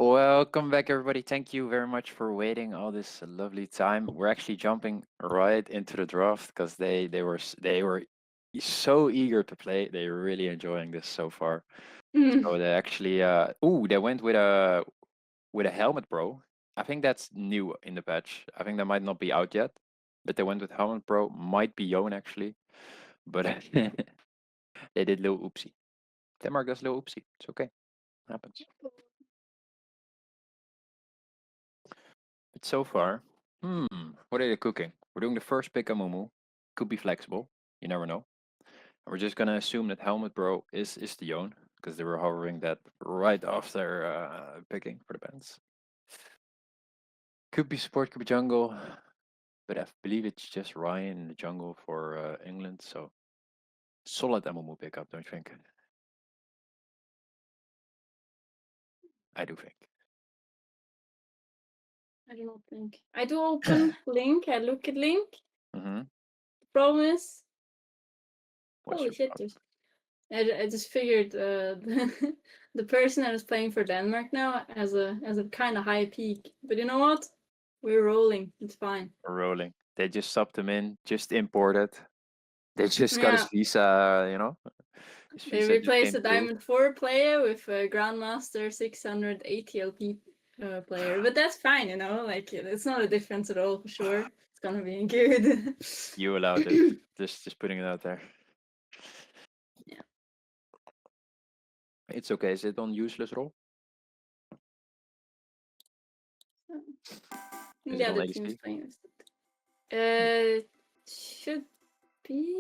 Welcome back, everybody. Thank you very much for waiting all this lovely time. We're actually jumping right into the draft because they were so eager to play. They're really enjoying this so far. Mm, So they actually they went with a helmet, bro. I think that's new in the patch. I think that might not be out yet, but they went with helmet, bro. Might be Yon actually, but they did little oopsie. Denmark does little oopsie. It's okay. Happens. But so far, what are they cooking? We're doing the first pick on Mumu. Could be flexible. You never know. And we're just gonna assume that Helmet Bro is the Yone because they were hovering that right after picking for the bands. Could be support, could be jungle, but I believe it's just Ryan in the jungle for England. So solid MMO pickup, don't you think? I do think. I don't think. I do open Link. I look at Link. Mm-hmm. The problem is, What's holy your shit, problem? I just figured the person that is playing for Denmark now has a kind of high peak. But you know what? We're rolling. It's fine. We're rolling. They just subbed him in, just imported. They just got his Yeah, visa, his they visa just replaced came the through. Diamond 4 player with a Grandmaster 600 ATLP player. But that's fine, like it's not a difference at all for sure. It's gonna be good. You allowed it. Just putting it out there. Yeah. It's okay. Is it on useless roll? Is The it on other team is ADC? playing with it. Should be.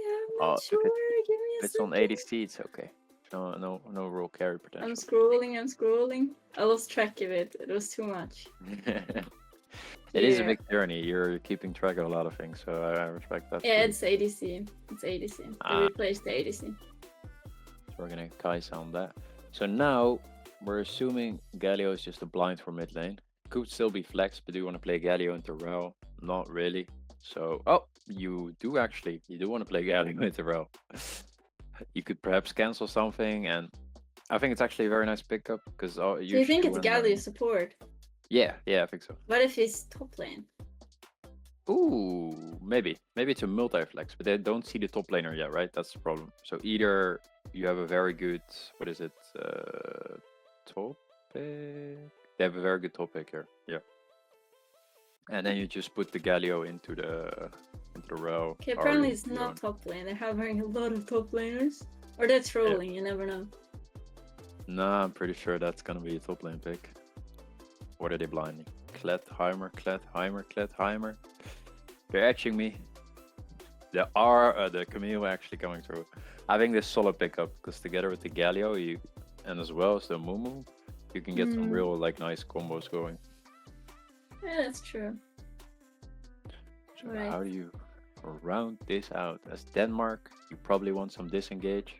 I'm not Oh, if sure. Give me a it's on second. ADC, it's okay. No roll carry I'm potential. scrolling. I'm scrolling. I lost track of it. It was too much. It is a Yeah. big journey. You're keeping track of a lot of things, so I respect that. Yeah, Fully. it's ADC. It's ADC. They Ah, replaced the ADC. so we're gonna Kai'Sa on that. So now we're assuming Galio is just a blind for mid lane. Could still be flex, but do you want to play Galio into Rel? Not really. So, you do actually. You do want to play Galio into Rel. You could perhaps cancel something, and I think it's actually a very nice pickup because Do you think usually it's when Galio support? yeah, I think so. What if he's top lane? Ooh, maybe it's a multi-flex, but they don't see the top laner yet, right? That's the problem. So either you have a very good, what is it, top pick? They have a very good top pick here, yeah. And then you just put the Galio into the row. Okay, or apparently into it's the not own. top lane. They're having a lot of top laners. Or they're trolling. You never know. Nah, I'm pretty sure that's gonna be a top lane pick. What are they blinding? Kletheimer. They're etching me. The Camille actually coming through. I think this solid pickup because together with the Galio, and as well as the Mumu, you can get some real nice combos going. Yeah, that's true. So Right. how do you round this out? As Denmark, you probably want some disengage,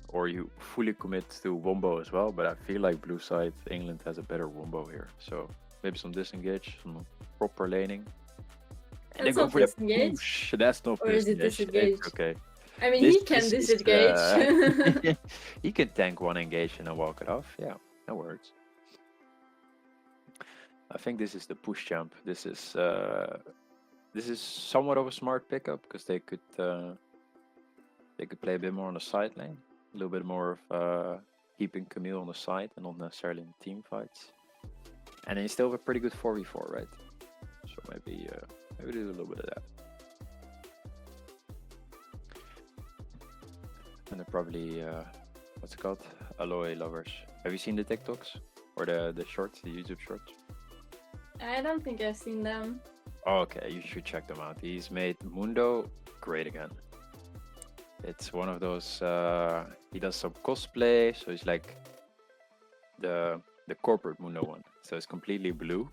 or you fully commit to Wombo as well. But I feel like blue side England has a better Wombo here, so maybe some disengage, some proper laning. And That's they go not for the disengage. push. That's not Or is it disengage. disengage? It's okay. I mean, This he can is disengage. he can tank one engage and then walk it off. Yeah, that works. I think this is the push jump. This is somewhat of a smart pickup because they could play a bit more on the side lane, a little bit more of keeping Camille on the side and not necessarily in team fights. And then you still have a pretty good 4v4, right? So maybe do a little bit of that. And they're probably what's it called? Aloy lovers. Have you seen the TikToks or the shorts, the YouTube shorts? I don't think I've seen them. Oh, okay, you should check them out. He's made Mundo great again. It's one of those. He does some cosplay, so he's like the corporate Mundo one. So it's completely blue,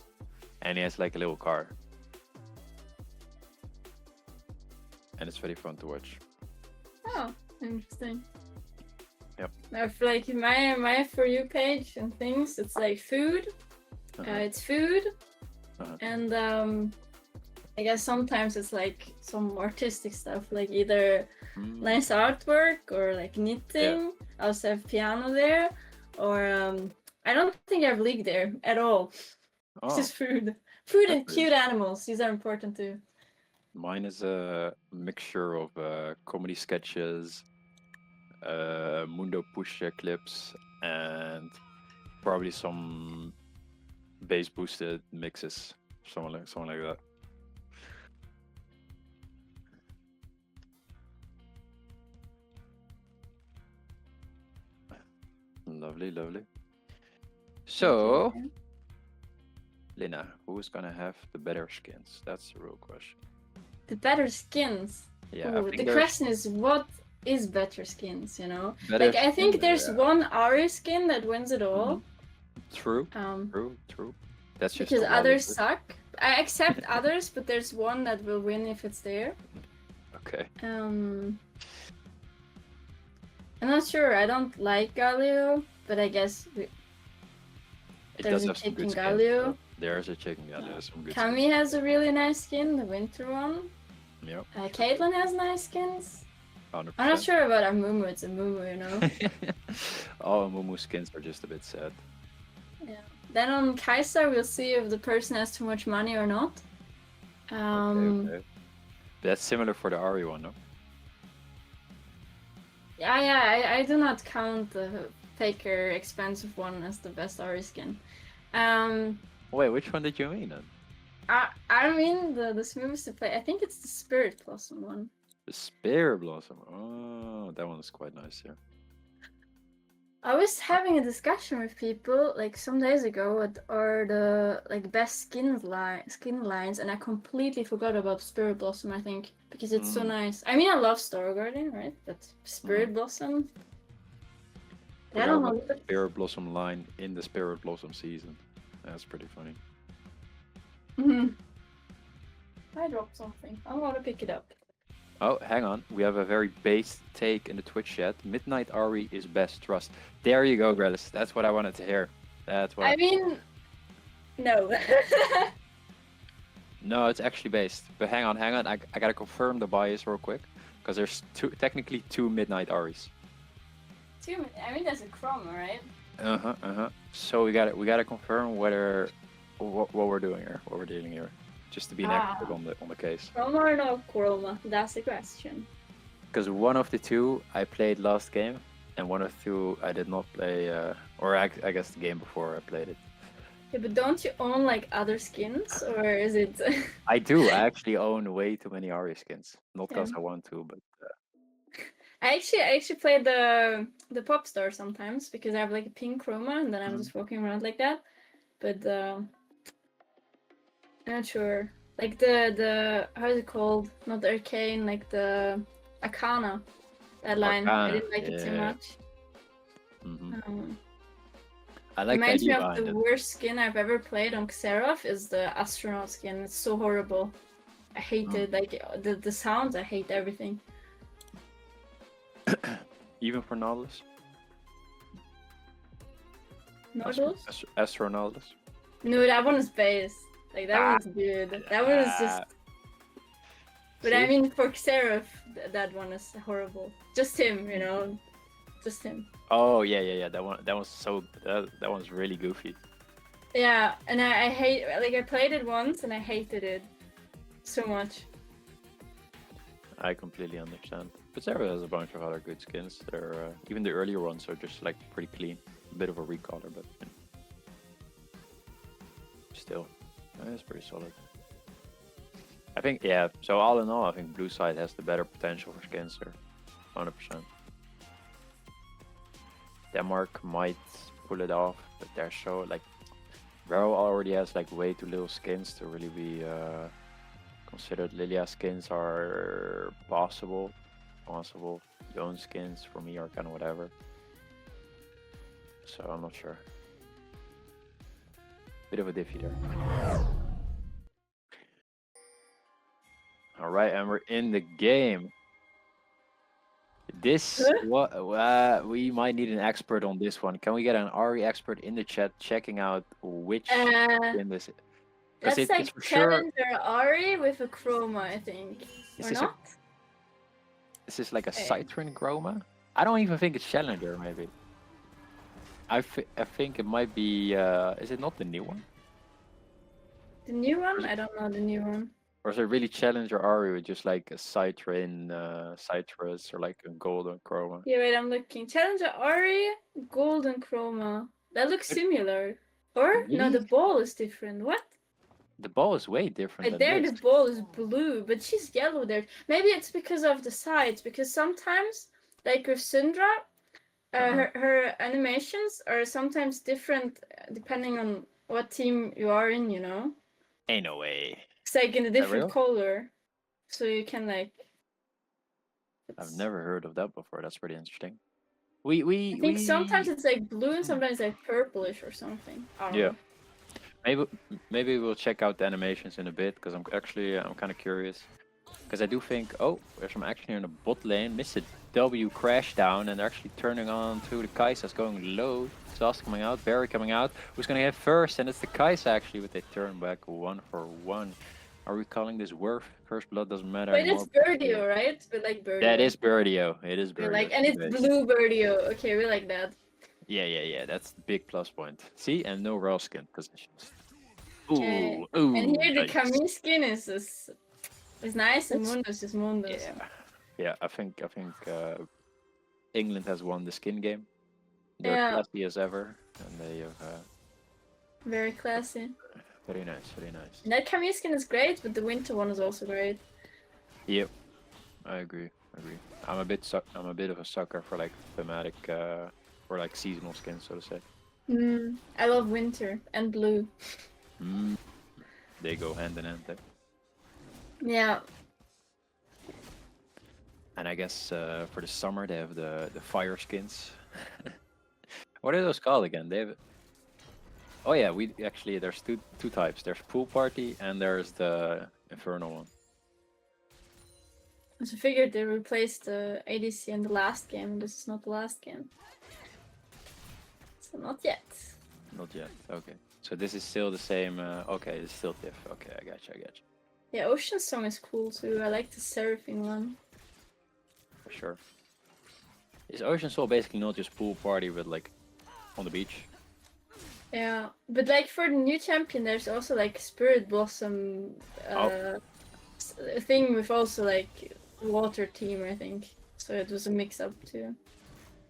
and he has like a little car, and it's very fun to watch. Oh, interesting. Yep. I feel like my For You page and things, it's like food. It's food, and I guess sometimes it's like some artistic stuff, like either nice artwork or like knitting. I also have piano there, or I don't think I have league there at all. It's Oh, just food. Food and that's cute nice. animals. These are important too. Mine is a mixture of comedy sketches, Mundo push clips, and probably some bass boosted mixes, something like that. Lovely, lovely. So, Okay. Lina, who's gonna have the better skins? That's the real question. The better skins. Yeah, I Ooh, think the there's question is, what is better skins? You know, better like I think skin. there's Yeah. one Ari skin that wins it all. True, Um, true. That's just because a others relative. suck. I accept others, but there's one that will win if it's there. Okay. I'm not sure. I don't like Galio, but I guess It there's does a have some good chicken skins. Galio. There's a chicken Galio, some good Kami skins. has a really nice skin, the winter one. Yep. Caitlyn has nice skins. 100%. I'm not sure about Amumu. It's Amumu, you know. All Mumu skins are just a bit sad. Yeah. Then on Kaisa, we'll see if the person has too much money or not. Okay. That's similar for the Ari one, no? Yeah, I do not count the faker expensive one as the best Ari skin. Wait, which one did you mean then? I mean the smoothest to play. I think it's the Spirit Blossom one. The Spear Blossom. Oh, that one's quite nice, yeah. I was having a discussion with people like some days ago what are the like best skin lines, and I completely forgot about Spirit Blossom. I think because it's so nice. I mean, I love Star Guardian, right? But Spirit Blossom. I don't know. The Spirit Blossom line in the Spirit Blossom season. That's pretty funny. I dropped something. I'm gonna pick it up. Oh, hang on. We have a very based take in the Twitch chat. Midnight Ari is best trust. There you go, Grelis. That's what I wanted to hear. That's what I mean, no. No, it's actually based. But hang on. I gotta confirm the bias real quick. Because there's technically two Midnight Aris. I mean, there's a Chroma, right? So we gotta confirm whether what we're doing here, what we're dealing here. Just to be an expert on the case. Chroma or no Chroma? That's the question. Because one of the two I played last game, and one of the two I did not play, or I guess the game before I played it. Yeah, but don't you own like other skins, or is it? I do. I actually own way too many Ari skins. Not because Yeah. I want to, but. I actually play the pop star sometimes because I have like a pink Chroma, and then I'm just walking around like that. But I'm not sure. Like the how is it called? Not the Arcane, like the Arcana. That line. I didn't like it too much. I like reminds me the of the worst skin I've ever played on Xerath is the astronaut skin. It's so horrible. I hate it. Like the sounds, I hate everything. Even for Nautilus? Nautilus? Astronautilus? No, that one is base. Like that one's good. That one is just. But I mean, for Xerath, that one is horrible. Just him, you know, just him. Oh yeah. That one's really goofy. Yeah, and I hate, like I played it once and I hated it so much. I completely understand. But Xerath has a bunch of other good skins. They're even the earlier ones are just like pretty clean. A bit of a recolor, but still, it's pretty solid. I think, yeah, so all in all, I think Blue Side has the better potential for skins there. 100%. Denmark might pull it off, but they're so, like, Vero already has, like, way too little skins to really be considered. Lilia skins are possible. Zone skins, for me, are kind of whatever. So, I'm not sure. Bit of a diffy there. All right, and we're in the game. This we might need an expert on this one. Can we get an Ari expert in the chat checking out which skin this is? That's it's like for Challenger sure... Ari with a Chroma, I think. Or not? Is this like a Citron Chroma? I don't even think it's Challenger, maybe. I think it might be. Is it not the new one? The new Or one? is it, I don't know the new one. or is it really Challenger Ari with just like a Citrin, Citrus, or like a golden chroma? Yeah, wait, I'm looking. Challenger Ari, Golden Chroma. That looks But similar. Or? No, the really, ball is different. What? the ball is way different Right than there, this. the ball is blue, but she's yellow there. Maybe it's because of the sides, because sometimes, like with Syndra, her animations are sometimes different depending on what team you are in, you know? Ain't no way. It's like in a Is that different real? color. So you can like I've it's never heard of that before. That's pretty interesting. I think sometimes We. it's like blue and Hmm. sometimes like purplish or something. I don't Yeah. know. Maybe we'll check out the animations in a bit because I'm kind of curious. Because I do think, oh, there's some action here in the bot lane. Missed a W crash down, and they're actually turning on to the Kai'Sa's going low. Zast coming out, Barry coming out. Who's going to hit first? And it's the Kai'Sa actually, with a turn back 1-for-1. Are we calling this worth? First blood doesn't matter Wait, it's anymore. Birdio, right? We like That Birdio. is Birdio. It is We Birdio. like, and it's blue Birdio. Okay, we like that. Yeah. That's the big plus point. See, and no raw skin positions. Okay. And Ooh, here the nice. Camille skin is nice and That's, Mundus is Mundus. yeah. I think England has won the skin game. They're Yeah, classy as ever, and they have very classy. very nice, very nice. And that Camille skin is great, but the winter one is also great. Yep, I agree. I'm a bit of a sucker for like thematic, or like seasonal skins, so to say. I love winter and blue. Mm, they go hand in hand. There. Yeah. And I guess for the summer they have the fire skins. What are those called again? They have. Oh yeah, we actually there's two types. There's pool party and there's the infernal one. So I figured they replaced the ADC in the last game. This is not the last game. So not yet. Not yet. Okay. So this is still the same. Okay, it's still Tiff. Okay, I got you. Yeah, Ocean Song is cool too. I like the Seraphine one. For sure. Is Ocean Soul basically not just pool party but like on the beach? Yeah, but like for the new champion, there's also like Spirit Blossom thing with also like water team, I think. So it was a mix up too.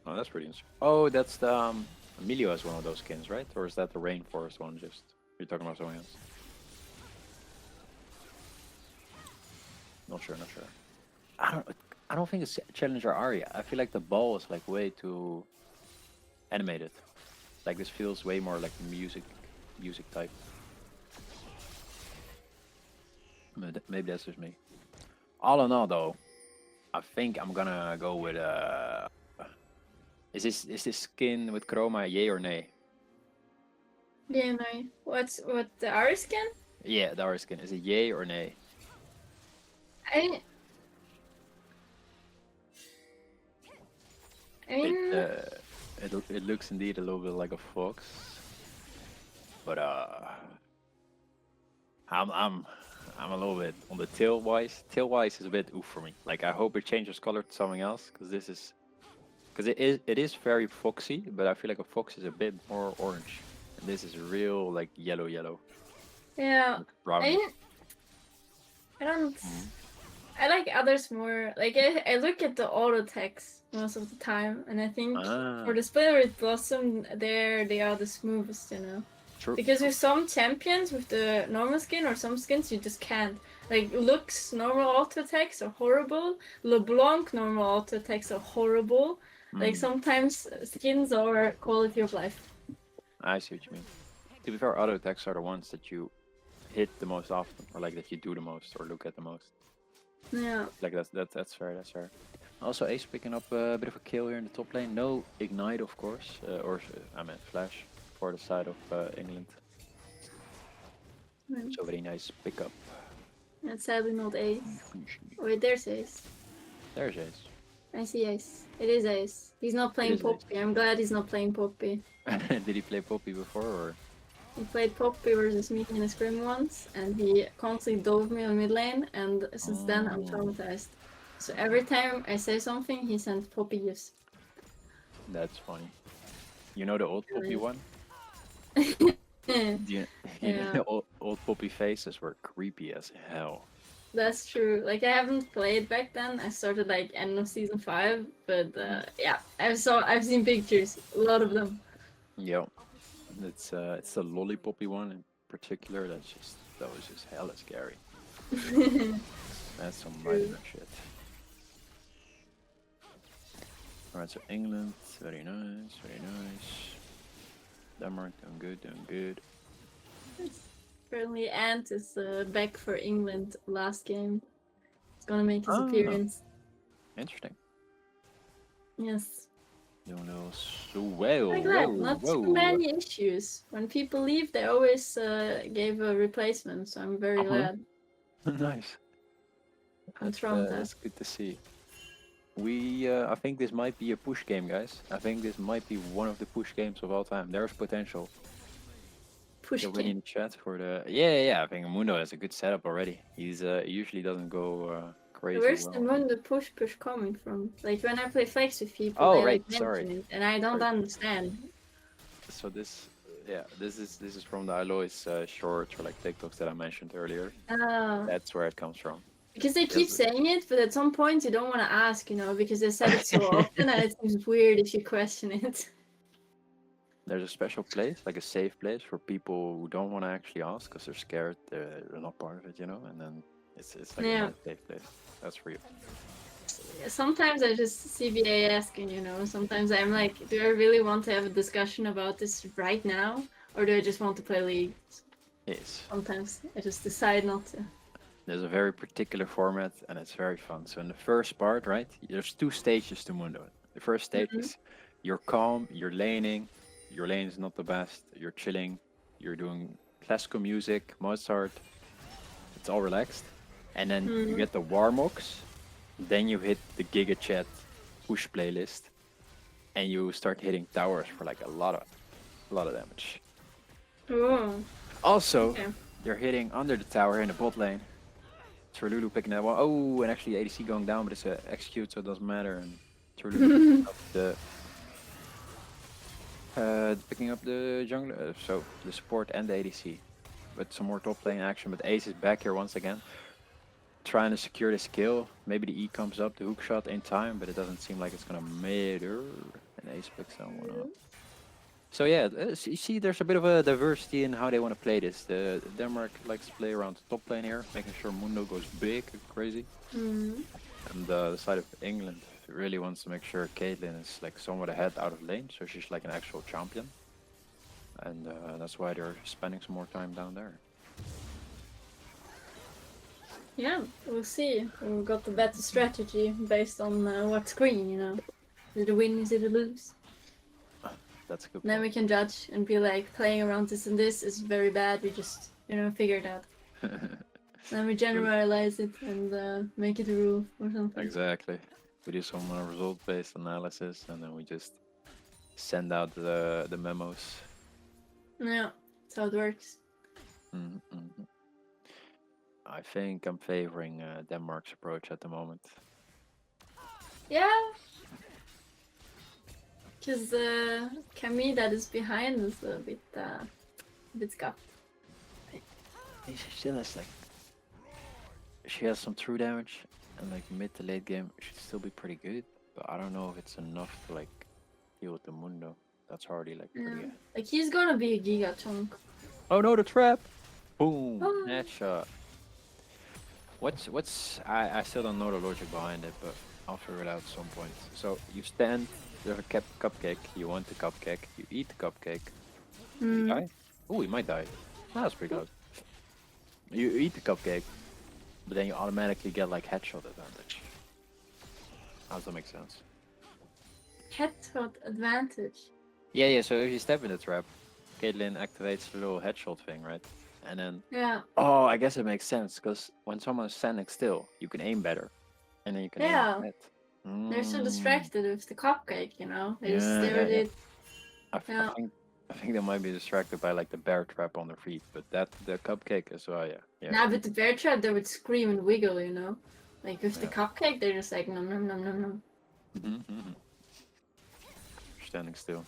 Oh, that's pretty interesting. Oh, that's the Emilio has one of those skins, right? Or is that the rainforest one? Just you're talking about something else? Not sure. I don't think it's Challenger Aria. I feel like the ball is like way too animated. Like this feels way more like music type. Maybe that's just me. All in all, though, I think I'm gonna go with Is this skin with chroma yay or nay? Yeah, no. What the Ari skin? Yeah, the Aria skin is it yay or nay? I mean, It looks indeed a little bit like a fox, but I'm a little bit on the tail wise. Tail wise is a bit oof for me. Like I hope it changes color to something else because it is very foxy, but I feel like a fox is a bit more orange, and this is real like yellow. yeah. Brownie. I don't. I like others more. Like I look at the auto text most of the time, and I think for the Spirit Blossom, they are the smoothest, you know. True. Because with some champions with the normal skin or some skins you just can't. Like Lux normal auto attacks are horrible. LeBlanc normal auto attacks are horrible. Like sometimes skins are quality of life. I see what you mean. To be fair, auto attacks are the ones that you hit the most often, or like that you do the most, or look at the most. Yeah. Like that's fair. That's fair. Also, Ace picking up a bit of a kill here in the top lane. No ignite, of course, or I meant flash for the side of England. So very nice pickup. And sadly not Ace. Wait, there's Ace. There's Ace. I see Ace. It is Ace. He's not playing Poppy. I'm glad he's not playing Poppy. Did he play Poppy before, or? He played Poppy versus me in a scrim once, and he constantly dove me on mid lane, and since then I'm traumatized. So every time I say something, he sends Poppy gifts. That's funny. You know the old Poppy Really. one? Yeah, You know the old Poppy faces were creepy as hell. that's true. Like I haven't played back then. I started like end of season 5, but yeah, I've seen pictures, a lot of them. Yeah, it's the Lollipoppy one in particular. That was just hella scary. That's some True. nightmare shit. Alright, so England, very nice, very nice. Denmark, doing good, doing good. Apparently, Ant is back for England last game. He's gonna make his Ah, appearance. interesting. Yes. Doing little so whoa, I'm whoa, glad. Not too whoa. many issues. When people leave, they always gave a replacement, so I'm very glad. Nice. I'm from that. That's good to see. I think this might be a push game, guys. I think this might be one of the push games of all time. There's potential. Push Already in game. the chat for the yeah. I think Mundo has a good setup already. He usually doesn't go crazy Where's the well. moon the push coming from? Like when I play flex with people, Oh they right, like sorry. mention it, and I don't Sorry. understand. So this is from the Alois shorts or like TikToks that I mentioned earlier. Oh. That's where it comes from. Because they keep There's saying it, but at some point you don't want to ask, because they said it so often, and it seems weird if you question it. there's a special place, like a safe place for people who don't want to actually ask because they're scared they're not part of it, and then it's like a Yeah. nice safe place. That's for you. Sometimes I just CBA asking, Sometimes I'm like, do I really want to have a discussion about this right now, or do I just want to play League? Yes. Sometimes I just decide not to. There's a very particular format and it's very fun. So in the first part, right, there's 2 stages to Mundo. The first stage is you're calm, you're laning, your lane is not the best, you're chilling, you're doing classical music, Mozart, it's all relaxed. And then you get the Warmox, then you hit the Giga Chat push playlist, and you start hitting towers for like a lot of damage. Oh, Also, okay. you're hitting under the tower in the bot lane. Lulu picking that one. Oh, and actually ADC going down, but it's a execute, so it doesn't matter. And Lulu picking up the jungler, so the support and the ADC. But some more top lane action. But Ace is back here once again, trying to secure this kill. Maybe the E comes up, the hook shot in time, but it doesn't seem like it's gonna matter. And Ace picks that one up. So yeah, you see, there's a bit of a diversity in how they want to play this. The Denmark likes to play around the top lane here, making sure Mundo goes big and crazy. And the side of England really wants to make sure Caitlyn is like somewhat ahead out of lane, so she's like an actual champion. And that's why they're spending some more time down there. Yeah, we'll see. We've got the better strategy based on what screen, Is it a win, is it a lose? That's a good Then we can judge and be like, playing around this and this is very bad. We just, figure it out. Then we generalize it and make it a rule or something. Exactly. We do some result-based analysis, and then we just send out the memos. Yeah, that's how it works. Mm-hmm. I think I'm favoring Denmark's approach at the moment. Yeah. Because Camille that is behind is a bit scuffed. She still has like, she has some true damage, and like mid to late game should still be pretty good. But I don't know if it's enough to like deal with the Mundo. That's already like pretty. Like he's gonna be a giga chunk. Oh no, the trap! Boom! Headshot. I still don't know the logic behind it, but I'll figure it out at some point. So you stand, there's a cupcake, you want the cupcake, you eat the cupcake. You die? Oh, he might die. That's pretty close. You eat the cupcake, but then you automatically get like headshot advantage. How does that make sense? Headshot advantage? Yeah, so if you step in the trap, Caitlyn activates the little headshot thing, right? And then, oh, I guess it makes sense, because when someone's standing still, you can aim better. And then you can aim at it. They're so distracted with the cupcake, They just stare at it. I think they might be distracted by like the bear trap on their feet, but the cupcake as well, yeah. Nah, but the bear trap, they would scream and wiggle, Like with the cupcake, they're just like, nom nom nom nom nom. Standing still.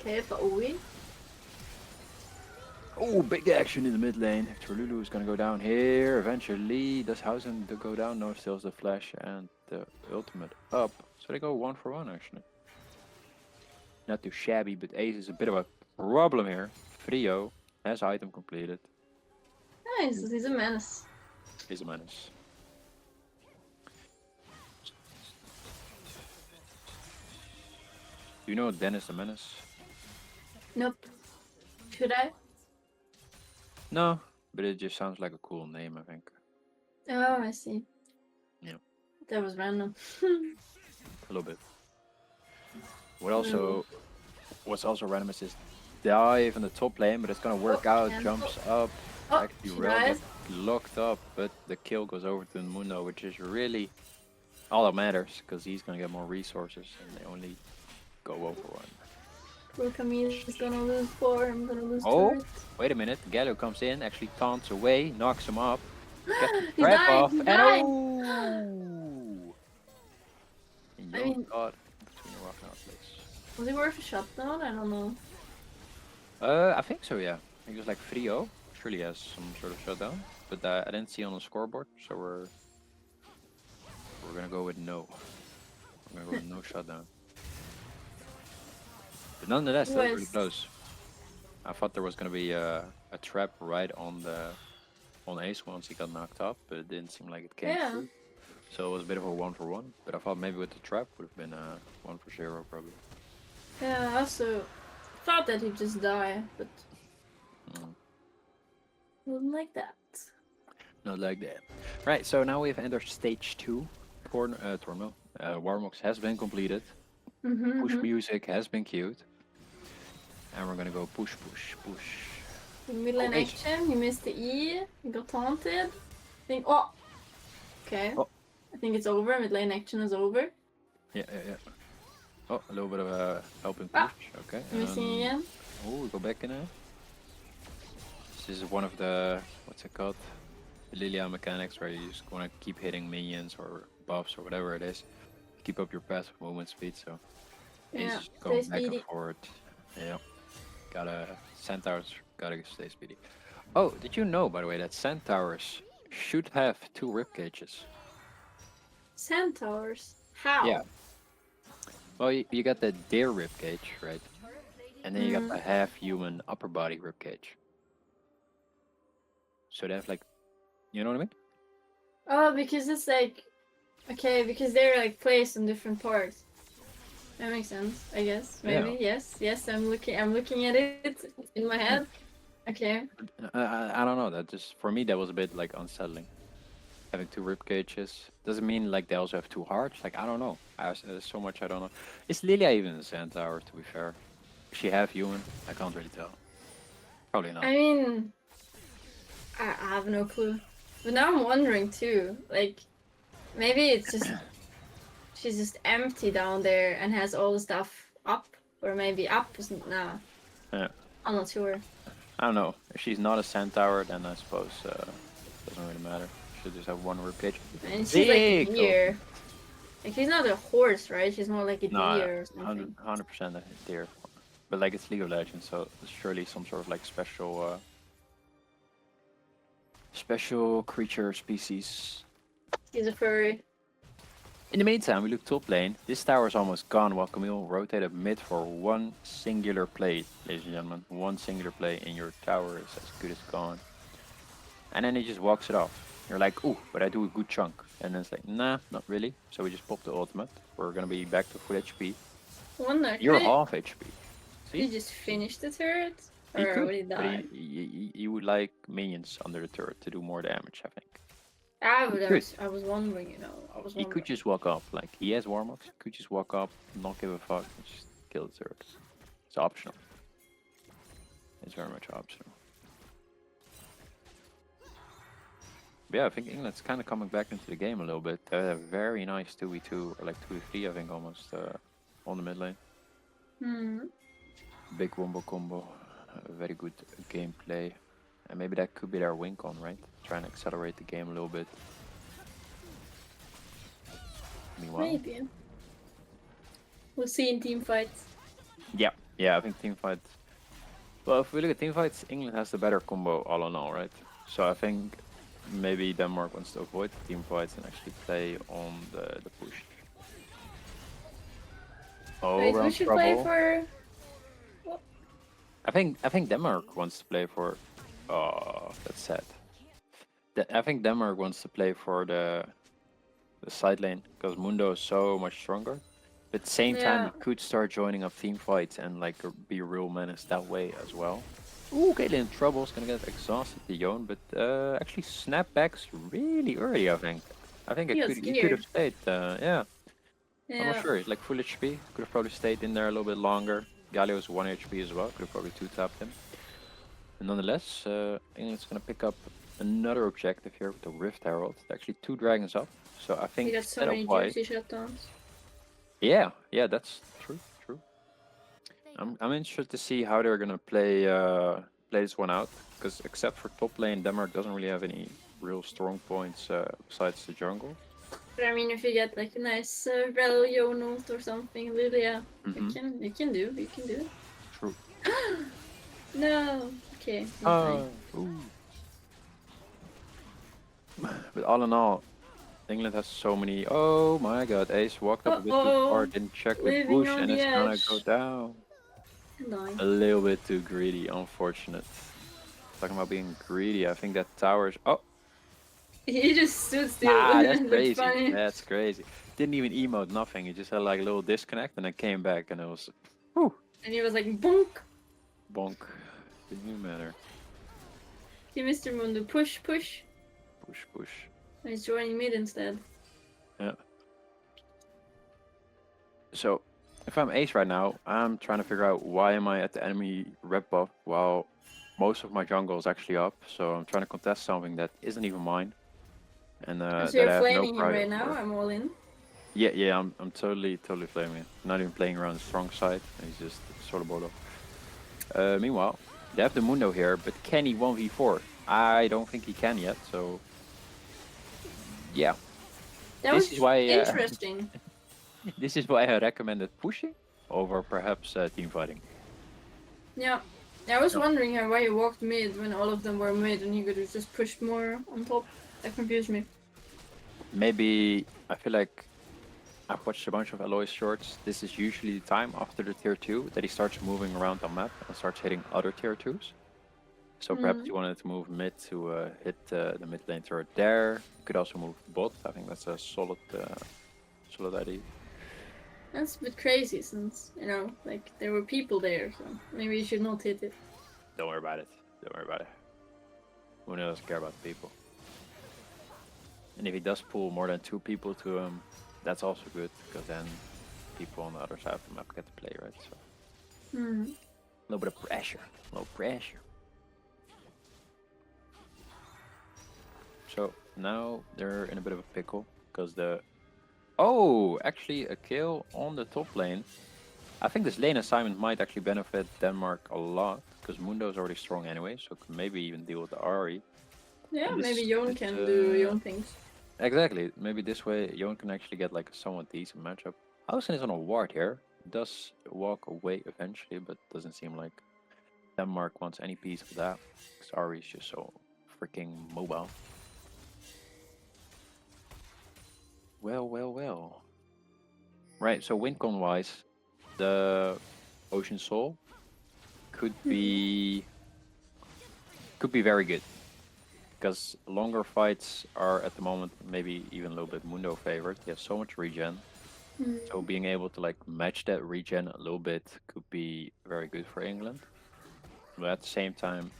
Okay, Paui. Oh, big action in the mid lane. Lulu is gonna go down here eventually. Does Hausen to go down? No, still the flash and the ultimate up. So they go 1-for-1 actually. Not too shabby, but Ace is a bit of a problem here. Frio has item completed. Nice, he's a menace. He's a menace. Do you know Dennis the Menace? Nope. Should I? No, but it just sounds like a cool name, I think. Oh, I see. Yeah. That was random. A little bit. What's also random is this dive in the top lane, but it's gonna work out. Jumps up. Actually, Rel gets locked up, but the kill goes over to Mundo, which is really all that matters because he's gonna get more resources, and they only go over one. Poor Camille is gonna lose 4. I'm gonna lose Oh, wait a minute. Galio comes in, actually taunts away, knocks him up, gets the He's trap dying, off, he's and dying. oh! And I mean, God, between a rock and a hard place. was it worth a shutdown? I don't know. I think so, yeah. He was like 3-0. Surely has some sort of shutdown, but I didn't see on the scoreboard, so we're gonna go with no. We're gonna go with no shutdown. But nonetheless, that was really close. I thought there was gonna be a trap right on Ace once he got knocked up, but it didn't seem like it came through. So it was a bit of a 1-for-1. But I thought maybe with the trap would have been a 1-for-0 probably. Yeah, I also thought that he'd just die, but wasn't like that. Not like that. Right, so now we've entered stage 2. Warmox has been completed. Push music has been queued. And we're gonna go push, push, push. Mid lane action, he missed the E, he got taunted. Okay. Oh. I think it's over, mid lane action is over. Yeah. Oh, a little bit of a helping push. Okay. Missing again. Oh, we go back in there. This is one of the, what's it called? The Lilia mechanics where you just want to keep hitting minions or buffs or whatever it is. Keep up your passive movement speed, so yeah, just going back and forward. Yeah. Centaurs gotta stay speedy. Oh, did you know, by the way, that Centaurs should have 2 rib cages? Centaurs? How? Yeah. Well, you got the deer rib cage, right? And then you got the half-human upper body rib cage. So they have like, you know what I mean? Oh, because it's like, okay, because they're like placed in different parts. That makes sense, I guess. Maybe, yeah. Yes. I'm looking at it in my head. Okay. I don't know. That just for me that was a bit like unsettling. Having 2 rib cages doesn't mean like they also have 2 hearts. Like I don't know. There's so much I don't know. Is Lilia even a centaur? To be fair, is she half human? I can't really tell. Probably not. I mean, I have no clue. But now I'm wondering too. Like, maybe it's just she's just empty down there and has all the stuff up, or maybe up isn't. Nah. Yeah. I'm not sure. I don't know. If she's not a centaur, then I suppose doesn't really matter. She'll just have 1 rib cage. And she's like a deer. Like she's not a horse, right? She's more like a deer or something. 100% a deer. But like it's League of Legends, so it's surely some sort of like special creature species. He's a furry. In the meantime, we look top lane. This tower is almost gone while Camille rotated mid for 1 singular play, ladies and gentlemen. 1 singular play in your tower is as good as gone. And then he just walks it off. You're like, ooh, but I do a good chunk. And then it's like, nah, not really. So we just pop the ultimate. We're gonna be back to full HP. Wonder. You're half HP. See? Did he just finish the turret? Or would he die? He would like minions under the turret to do more damage, I think. I was wondering, you know. He could just walk up, like he has Warmox, he could just walk up, not give a fuck, and just kill the turret. It's optional. It's very much optional. But yeah, I think England's kind of coming back into the game a little bit. They had a very nice 2v2, or like 2v3 I think almost, on the mid lane. Big wombo combo, very good gameplay. And maybe that could be their win con, right? Trying to accelerate the game a little bit. Meanwhile, maybe. We'll see in team fights. Yeah, Yeah, I think team fights. Well, if we look at team fights, England has the better combo all in all, right? So I think maybe Denmark wants to avoid the team fights and actually play on the push. Oh, Wait, we're who on should play trouble. for? I think Denmark wants to play for. Oh, that's sad. I think Denmark wants to play for the side lane because Mundo is so much stronger. But at the same time, Yeah. he could start joining up team fights and like be a real menace that way as well. Ooh, Caitlyn in trouble. Is gonna get exhausted, the Yon, but actually snapbacks really early. I think He it got he could have scared. stayed. Yeah, I'm not Yeah. sure. He's like full HP. Could have probably stayed in there a little bit longer. Galio's 1 HP as well. Could have probably two tapped him. And nonetheless, England's gonna pick up another objective here with the Rift Herald. Actually, two dragons up. So I He think got so many setup-wise, juicy shutdowns. yeah, that's true, true. I'm interested to see how they're gonna play this one out, because except for top lane, Denmark doesn't really have any real strong points besides the jungle. But I mean, if you get like a nice Rel Ult or something, really, yeah, you can do. True. No. Okay, I'm fine. Ooh. But all in all, England has so many. Oh my God, Ace walked up a bit too far, Uh-oh. didn't check the Living bush, on and the it's gonna go edge. down. Annoying. A little bit too greedy, unfortunate. Talking about being greedy, I think that tower's. Oh, He just stood still. that's Looked crazy. funny. That's crazy. Didn't even emote, nothing. He just had like a little disconnect and then came back, and it was. Whew, And he was like, bonk. bonk. Didn't even matter. Okay, Mr. Mundo, push, push. Push, push. And he's joining mid instead. Yeah. So, if I'm Ace right now, I'm trying to figure out why am I at the enemy rep buff while most of my jungle is actually up. So I'm trying to contest something that isn't even mine, and So that you're I have no flaming him prio right now. for. I'm all in. Yeah, I'm totally flaming it. Not even playing around the strong side. He's just solo bolo. Meanwhile, they have the Mundo here, but can he 1v4? I don't think he can yet. So yeah, That this was is why interesting. this is why I recommended pushing over perhaps team fighting. Yeah. I was No. wondering why you walked mid when all of them were mid and you could have just pushed more on top. That confused me. Maybe I feel like I've watched a bunch of Aloy's shorts. This is usually the time after the tier 2 that he starts moving around the map and starts hitting other tier 2s. So perhaps you wanted to move mid to hit the mid lane turret there. You could also move bot. I think that's a solid idea. That's a bit crazy since, like there were people there, so maybe you should not hit it. Don't worry about it. Don't worry about it. Who doesn't care about people? And if he does pull more than 2 people to him, that's also good, because then people on the other side of the map get to play, right? So a little bit of pressure. A little pressure. So now they're in a bit of a pickle, because actually a kill on the top lane. I think this lane assignment might actually benefit Denmark a lot, because Mundo is already strong anyway, so could maybe even deal with the Ahri. Yeah, And maybe this Yon is, can do Yon things. Exactly. Maybe this way Yon can actually get like a somewhat decent matchup. Hausen is on a ward here. Does walk away eventually, but doesn't seem like Denmark wants any piece of that. Because Ahri is just so freaking mobile. Well. Right, so wincon wise, the Ocean Soul could be very good, because longer fights are at the moment maybe even a little bit Mundo favored. He has so much regen, so being able to like match that regen a little bit could be very good for England. But at the same time,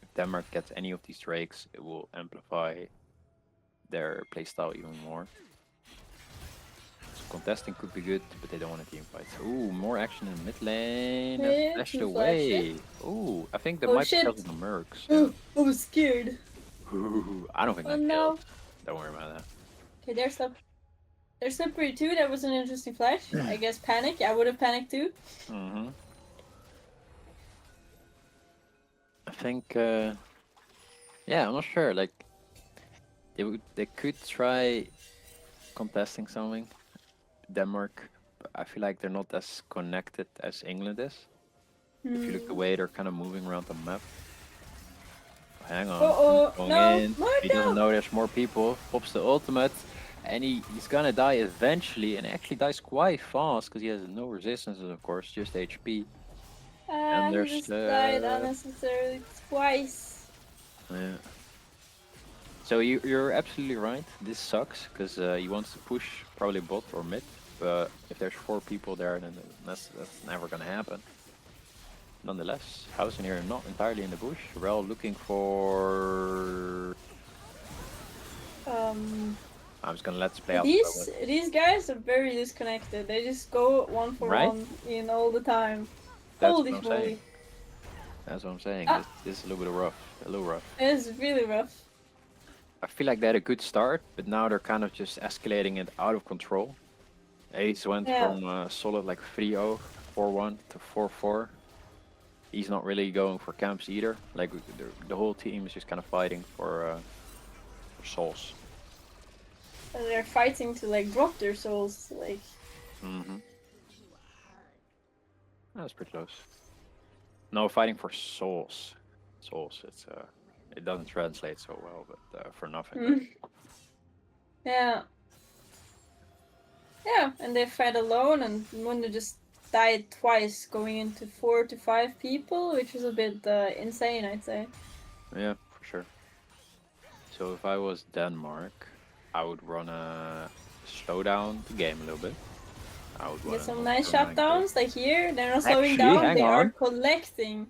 if Denmark gets any of these drakes, it will amplify their playstyle even more. Contesting could be good, but they don't want a team fight. Ooh, more action in mid lane. Yeah, Flashed he flashed away. Ooh, I think that Oh might be shit! because of the mercs. Yeah. I was scared. Ooh, I don't think Oh that no. kills. Don't worry about that. Okay, there's slippery too. That was an interesting flash. I guess panic. I would have panicked too. I think, yeah, I'm not sure. Like, they could try contesting something. Denmark, but I feel like they're not as connected as England is. If you look the way they're kind of moving around the map. Hang on. Oh, Going no, in. no, He doesn't no. know there's more people. Pops the ultimate. And he's gonna die eventually. And actually dies quite fast because he has no resistances, of course, just HP. And He there's just died unnecessarily twice. yeah. So you're absolutely right. This sucks because he wants to push probably bot or mid. But if there's 4 people there, then that's never gonna happen. Nonetheless, House in here not entirely in the bush. Rel looking for. I'm just gonna let's play out. These guys are very disconnected. They just go one for Right? one in all the time. That's Holy what I'm moly! saying. That's what I'm saying. Ah, This is a little bit rough. A little rough. it's really rough. I feel like they had a good start, but now they're kind of just escalating it out of control. Ace went from solid like 3-0, 4-1 to 4-4. He's not really going for camps either. Like the whole team is just kind of fighting for souls. And they're fighting to like drop their souls, like. That's pretty close. No, fighting for souls. Souls. It's it doesn't translate so well, but for nothing. Yeah. Yeah, and they fight alone, and Mundo just died twice, going into 4 to 5 people, which was a bit insane, I'd say. Yeah, for sure. So if I was Denmark, I would run a slow down the game a little bit. I would get some nice shutdowns, like here. They're not slowing Actually, down, they are collecting.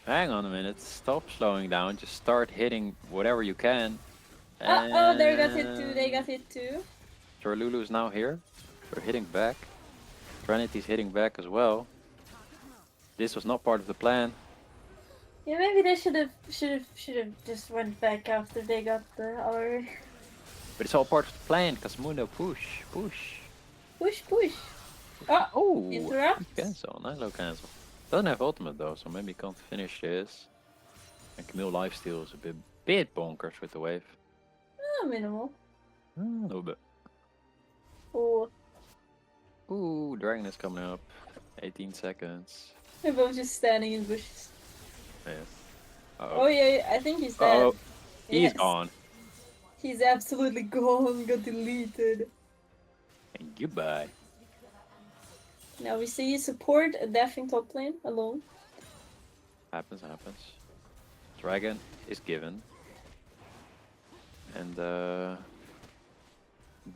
Hang on a minute, stop slowing down, just start hitting whatever you can. Oh, they got hit too, they got hit too. Lulu is now here. They're hitting back. Trinity's hitting back as well. This was not part of the plan. Yeah, maybe they should have just went back after they got the other. But it's all part of the plan, because Mundo push. Push. Oh, interrupt. Cancel, nice low cancel. Doesn't have ultimate though, so maybe can't finish this. And Camille lifesteal is a bit bonkers with the wave. Minimal. A little bit. Oh. Ooh, dragon is coming up. 18 seconds. They're both just standing in bushes. Yeah. Oh yeah, I think he's dead. Oh, he's gone. He's absolutely gone, got deleted. And goodbye. Now we see support a death in top lane alone. Happens. Dragon is given. And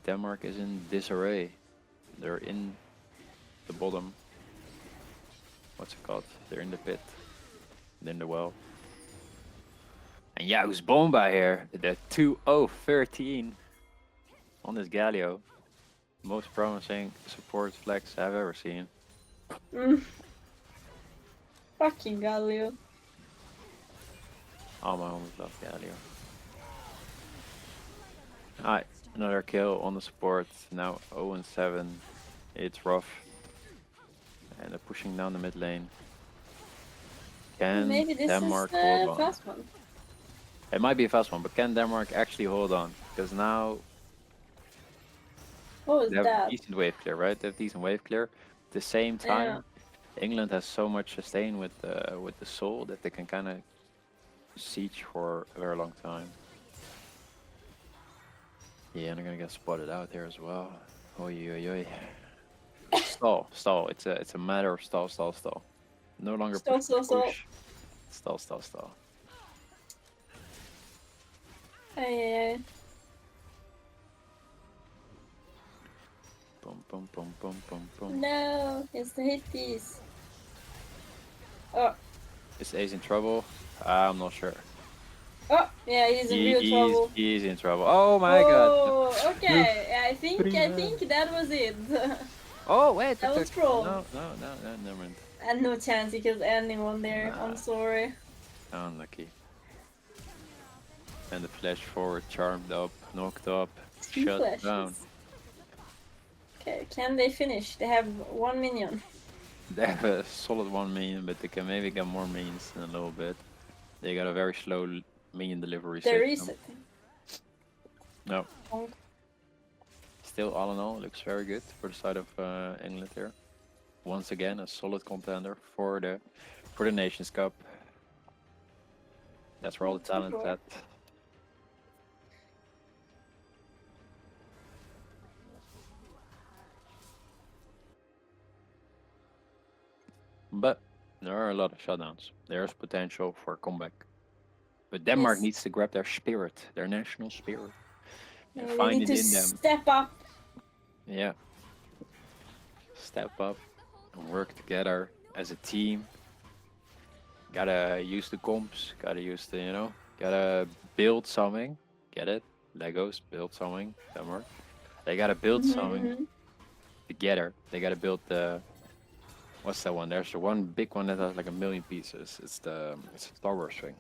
Denmark is in disarray. They're in the bottom. What's it called? They're in the pit. In the well. And yeah, who's Bomba here? The 2-0-13 on this Galio. Most promising support flex I've ever seen. Fucking Galio. All my homies love Galio. Alright, another kill on the support. Now 0-7. It's rough. And they're pushing down the mid lane. Can maybe this Denmark is hold the on? fast one. It might be a fast one, but can Denmark actually hold on? Because now What was they have that? decent wave clear, right? They have decent wave clear. At the same time, England has so much sustain with the soul that they can kind of siege for a very long time. Yeah, and they're gonna get spotted out there as well. Oi. Stall. It's a matter of stall. No longer push. Stall. Hey. Boom. No, it's the hit piece. Oh. Is Ace in trouble? I'm not sure. Oh, yeah, he's in real trouble. He's in trouble. Oh my god. Oh, okay. I think that was it. Oh wait, that was troll. No, never mind. And no chance he kills anyone there. Nah. I'm sorry. Unlucky. And the flash forward, charmed up, knocked up, shut flashes. Down. Okay, can they finish? They have 1 minion. They have a solid 1 minion, but they can maybe get more minions in a little bit. They got a very slow minion delivery. They're resetting. No. Oh. Still, all in all, looks very good for the side of England here. Once again, a solid contender for the for the Nations Cup. That's where all the For talent's sure. at. But there are a lot of shutdowns. There's potential for a comeback. But Denmark Yes. needs to grab their spirit, their national spirit, and They find need it to in them. step up. Yeah, step up and work together as a team. Gotta use the comps, gotta use the, gotta build something. Get it? Legos, build something. Denmark. They gotta build something Mm-hmm. together. They gotta build the, what's that one? There's the one big one that has like a million pieces. It's a Star Wars thing.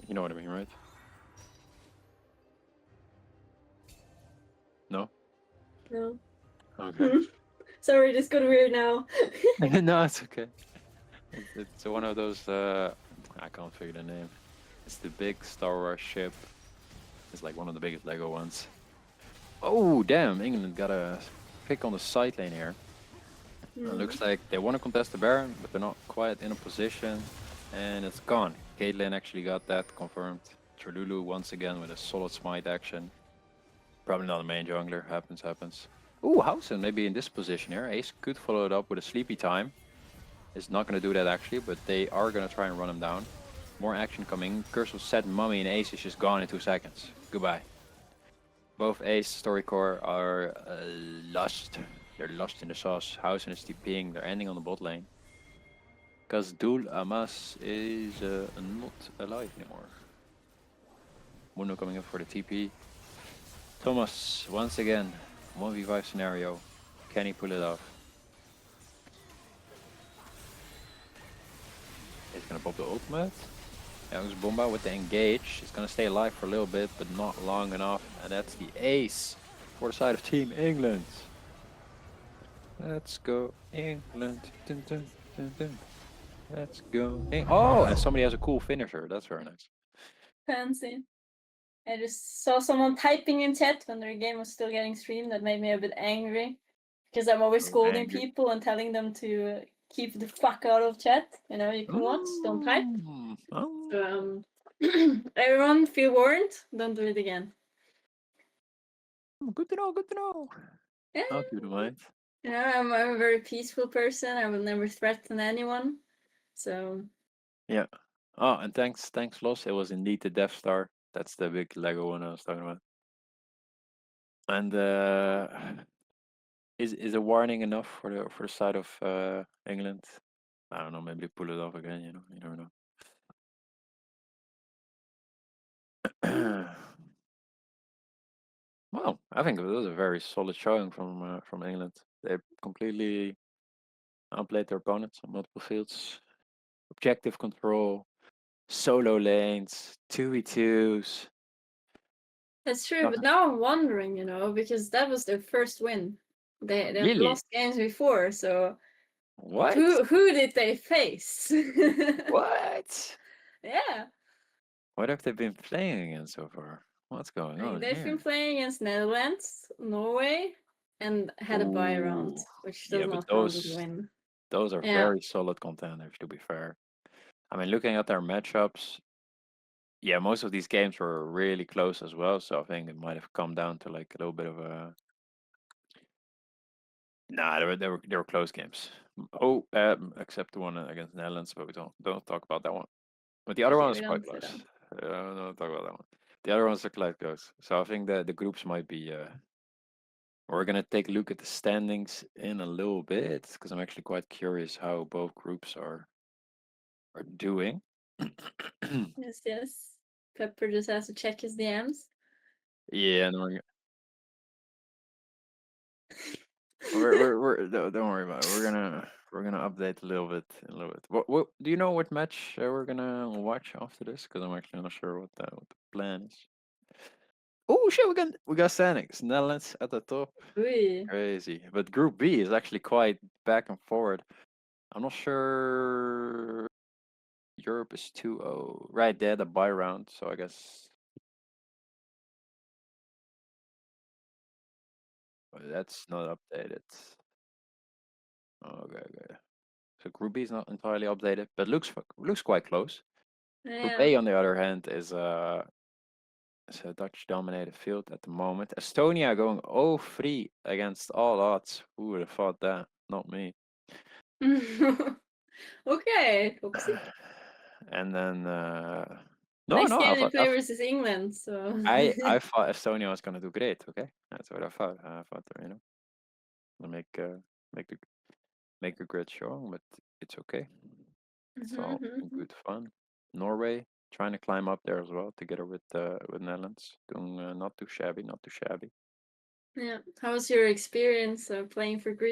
You know what I mean, right? No? No. Okay. Sorry, this got weird now. No, it's okay. It's one of those. I can't figure the name. It's the big Star Wars ship. It's like one of the biggest Lego ones. Oh damn! England got a pick on the side lane here. Looks like they want to contest the Baron, but they're not quite in a position, and it's gone. Caitlyn actually got that confirmed. Trululu once again with a solid smite action. Probably not a main jungler. Happens, happens. Ooh, Hausen maybe in this position here. Ace could follow it up with a sleepy time. Is not going to do that actually, but they are going to try and run him down. More action coming. Curse will set Mummy and Ace is just gone in 2 seconds. Goodbye. Both Ace Storycore are lost. They're lost in the sauce. Hausen is TPing. They're ending on the bot lane. Because Dul Amas is not alive anymore. Muno coming in for the TP. Thomas, once again, 1v5 scenario. Can he pull it off? He's gonna pop the ultimate. Young's Bomba with the engage. He's gonna stay alive for a little bit, but not long enough. And that's the ace for the side of Team England. Let's go, England. Dun, dun, dun, dun. Let's go. Oh, and somebody has a cool finisher. That's very nice. Fancy. I just saw someone typing in chat when their game was still getting streamed. That made me a bit angry because I'm always scolding Angry. people and telling them to keep the fuck out of chat. You know, you can watch, don't type. Oh. So, everyone feel warned. Don't do it again. Good to know. Good to know. Yeah. I'll keep it in mind. You know, I'm a very peaceful person. I will never threaten anyone. So Yeah. Oh, and thanks, Los. It was indeed the Death Star. That's the big Lego one I was talking about. And is a warning enough for the side of England? I don't know. Maybe they pull it off again. You never know. Well, I think it was a very solid showing from England. They completely outplayed their opponents on multiple fields. Objective control, solo lanes, 2v2s. that's true. But now I'm wondering, you know, because that was their first win. They've Really? lost games before, so What? who did they face? What? Yeah. What have they been playing against so far? What's going Like on they've been here? playing against Netherlands, Norway, and had a bye round, Ooh. which does Yeah, but not count as a win. those are Yeah. very solid contenders, to be fair. I mean, looking at their matchups, yeah, most of these games were really close as well. So I think it might have come down to like a little bit of a. Nah, they were close games. Oh, except the one against the Netherlands, but we don't talk about that one. But the other one Okay, was we quite don't say close. that. Don't talk about that one. The other ones are quite close. So I think that the groups might be. We're gonna take a look at the standings in a little bit because I'm actually quite curious how both groups are doing. Yes, yes. Pepper just has to check his DMs. Yeah, and we're don't worry about it. We're gonna update a little bit in a little bit. What do you know what match we're gonna watch after this? Because I'm actually not sure what the plan is. Oh shit, we got standings. Netherlands at the top. Ui. Crazy. But Group B is actually quite back and forward. I'm not sure Europe is 2-0. Right there, the bye round, so I guess that's not updated. Okay, okay. So Group B is not entirely updated, but looks quite close. Group Yeah. A, on the other hand, is a Dutch-dominated field at the moment. Estonia going 0-3 against all odds. Who would have thought that? Not me. Okay, oopsie. And then no, Next no, game they play versus England, so. I thought Estonia was gonna do great. Okay, that's what I thought. I thought they'll make the make a great show, but it's okay. It's all in Mhm. good fun. Norway trying to climb up there as well, together with Netherlands, doing not too shabby, not too shabby. Yeah. How was your experience playing for Greece?